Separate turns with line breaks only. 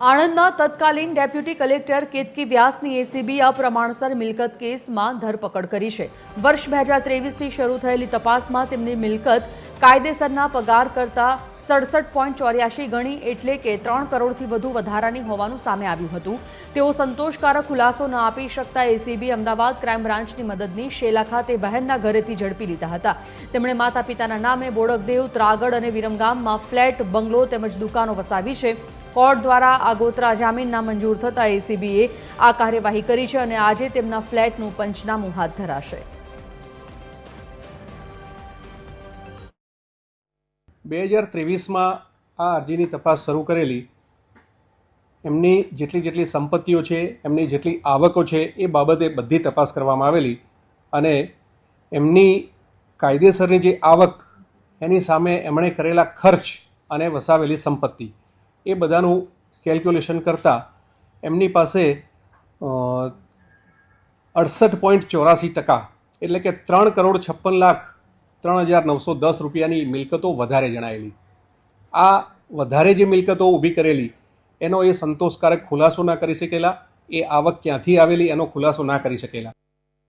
આણંદના તત્કાલીન deputy collector Ketaki વ્યાસની ACB અપ્રમાણસર મિલકત કેસમાં ધરપકડ કરી છે। વર્ષ 2023થી શરૂ થયેલી તપાસમાં તેમની મિલકત કાયદેસરના પગાર કરતા 67.84 ગણી એટલે કે 3 કરોડથી વધુ વધારાની હોવાનું સામે આવ્યું હતું। તેઓ સંતોષકારક ખુલાસો ન આપી શકતા એસીબી અમદાવાદ ક્રાઇમ બ્રાન્ચની મદદની શેલા ખાતે બહેનના ઘરેથી ઝડપી લીધા હતા। તેમણે માતા પિતાના નામે બોડકદેવ, ત્રાગડ અને વિરમગામમાં ફ્લેટ, બંગલો તેમજ દુકાનો વસાવી છે। કોર્ટ દ્વારા આગોતરા જામીન નામંજૂર થતા એસીબીએ આ કાર્યવાહી કરી છે અને આજે તેમના ફ્લેટનું પંચનામું હાથ ધરાશે।
2023માં આ અરજીની તપાસ શરૂ કરેલી એમની જેટલી સંપત્તિઓ છે, એમની જેટલી આવકો છે એ બાબતે બધી તપાસ કરવામાં આવેલી અને એમની કાયદેસરની જે આવક એની સામે એમણે કરેલા ખર્ચ અને વસાવેલી સંપત્તિ એ બધાનું કેલ્ક્યુલેશન કરતાં એમની પાસે 68.84% એટલે કે 3,56,03,910 રૂપિયાની મિલકતો વધારે જણાયેલી। આ વધારે જે મિલકતો ઊભી કરેલી એનો એ સંતોષકારક ખુલાસો ના કરી શકેલા, એ આવક ક્યાંથી આવેલી એનો ખુલાસો ના કરી શકેલા।